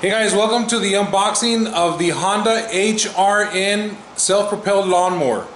Hey guys, welcome to the unboxing of the Honda HRN self-propelled lawnmower.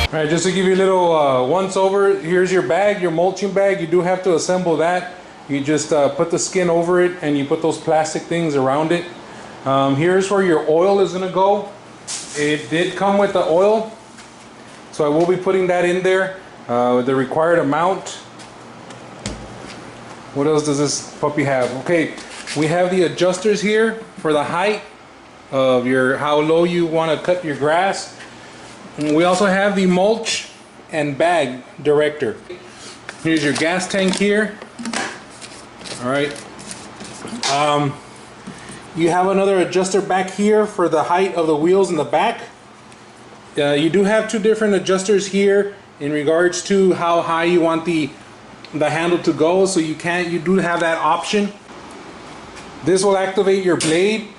Alright, just to give you a little once over, here's your bag, your mulching bag. You do have to assemble that. You just put the skin over it and you put those plastic things around it. Here's where your oil is going to go. It did come with the oil, so I will be putting that in there with the required amount. What else does this puppy have? Okay, we have the adjusters here for the height of your how low you want to cut your grass. And we also have the mulch and bag director. Here's your gas tank here. All right. You have another adjuster back here for the height of the wheels in the back. You do have two different adjusters here in regards to how high you want the handle to go. So you do have that option. This will activate your blade,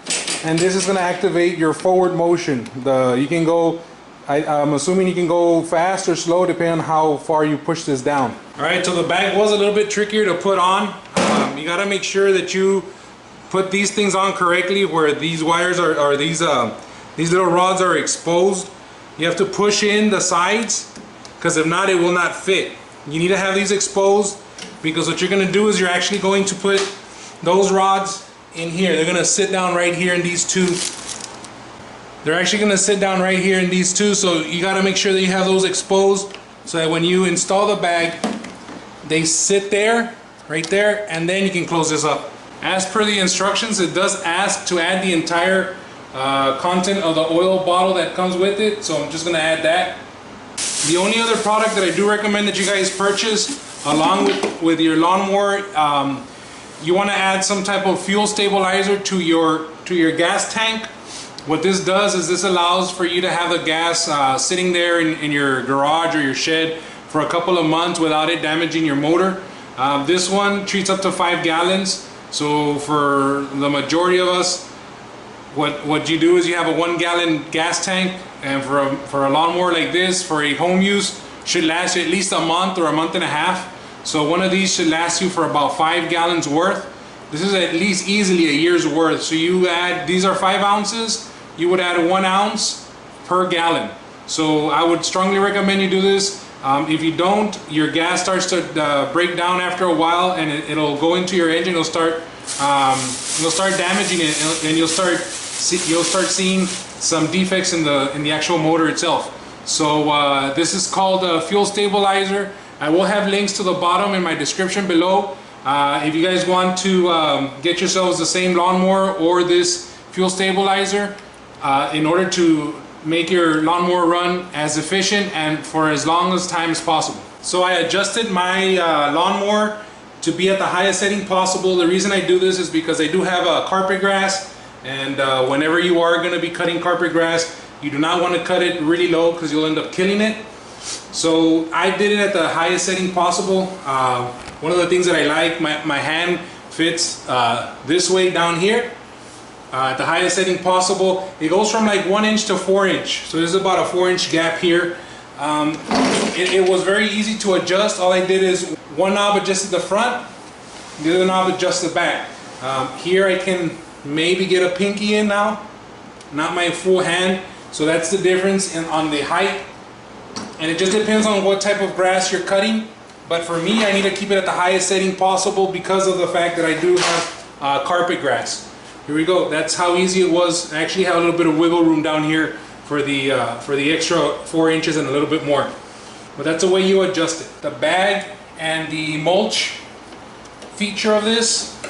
and this is going to activate your forward motion. You can go. I'm assuming you can go fast or slow depending on how far you push this down. Alright, so the bag was a little bit trickier to put on. You got to make sure that you put these things on correctly, where these wires are these little rods are exposed. You have to push in the sides, because if not, it will not fit. You need to have these exposed, because what you're going to do is you're actually going to put those rods in here. They're going to sit down right here in these two. They're actually going to sit down right here in these two, so you got to make sure that you have those exposed so that when you install the bag, they sit there, right there, and then you can close this up. As per the instructions, it does ask to add the entire content of the oil bottle that comes with it, so I'm just going to add that. The only other product that I do recommend that you guys purchase along with your lawnmower, you want to add some type of fuel stabilizer to your gas tank. What this does is this allows for you to have the gas sitting there in your garage or your shed for a couple of months without it damaging your motor. This one treats up to 5 gallons. So for the majority of us, what you do is you have a 1 gallon gas tank, and for a lawnmower like this, for a home use, should last you at least a month or a month and a half. So one of these should last you for about 5 gallons worth. This is at least easily a year's worth. So you add, these are 5 ounces. You would add 1 ounce per gallon. So I would strongly recommend you do this. If you don't, your gas starts to break down after a while, and it'll go into your engine. You'll start damaging it, and you'll start seeing some defects in the actual motor itself. So this is called a fuel stabilizer. I will have links to the bottom in my description below. If you guys want to get yourselves the same lawnmower or this fuel stabilizer, in order to make your lawnmower run as efficient and for as long as time as possible. So I adjusted my lawnmower to be at the highest setting possible. The reason I do this is because I do have a carpet grass, and whenever you are going to be cutting carpet grass, you do not want to cut it really low because you'll end up killing it. So I did it at the highest setting possible. One of the things that I like, my hand fits this way down here. At the highest setting possible. It goes from like 1 inch to 4 inch. So there's about a 4-inch gap here. It was very easy to adjust. All I did is one knob adjusted the front, the other knob adjusts the back. Here I can maybe get a pinky in now, not my full hand. So that's the difference on the height. And it just depends on what type of grass you're cutting. But for me, I need to keep it at the highest setting possible because of the fact that I do have carpet grass. Here we go. That's how easy it was. I actually have a little bit of wiggle room down here for the extra 4 inches and a little bit more. But that's the way you adjust it. The bag and the mulch feature of this,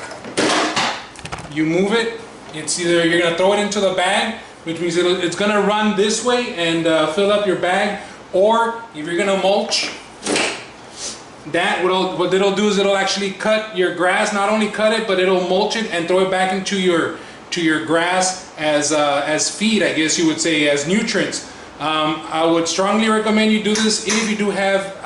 you move it. It's either you're going to throw it into the bag, which means it's going to run this way and fill up your bag, or if you're going to mulch, what it'll do is it'll actually cut your grass. Not only cut it, but it'll mulch it and throw it back into your grass as feed, I guess you would say, as nutrients. I would strongly recommend you do this if you do have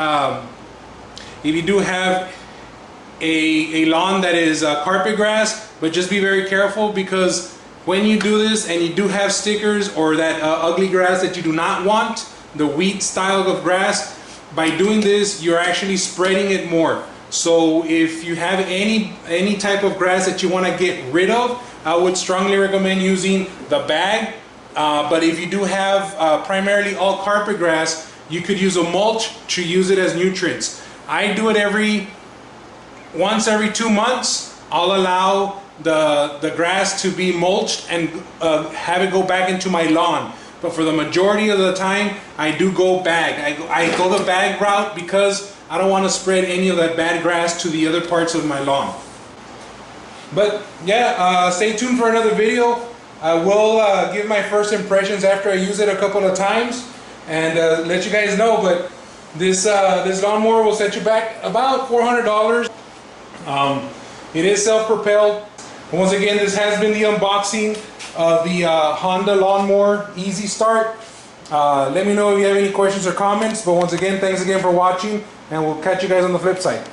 a lawn that is carpet grass, but just be very careful, because when you do this and you do have stickers or that ugly grass that you do not want, the wheat style of grass, by doing this you're actually spreading it more. So if you have any type of grass that you want to get rid of, I would strongly recommend using the bag. But if you do have primarily all carpet grass, you could use a mulch to use it as nutrients. I do it once every 2 months. I'll allow the grass to be mulched and have it go back into my lawn. But for the majority of the time, I do go bag. I go the bag route because I don't want to spread any of that bad grass to the other parts of my lawn. But yeah, stay tuned for another video. I will give my first impressions after I use it a couple of times and let you guys know. But this lawnmower will set you back about $400. It is self-propelled. Once again, this has been the unboxing of the Honda Lawnmower Easy Start. Let me know if you have any questions or comments. But once again, thanks again for watching, and we'll catch you guys on the flip side.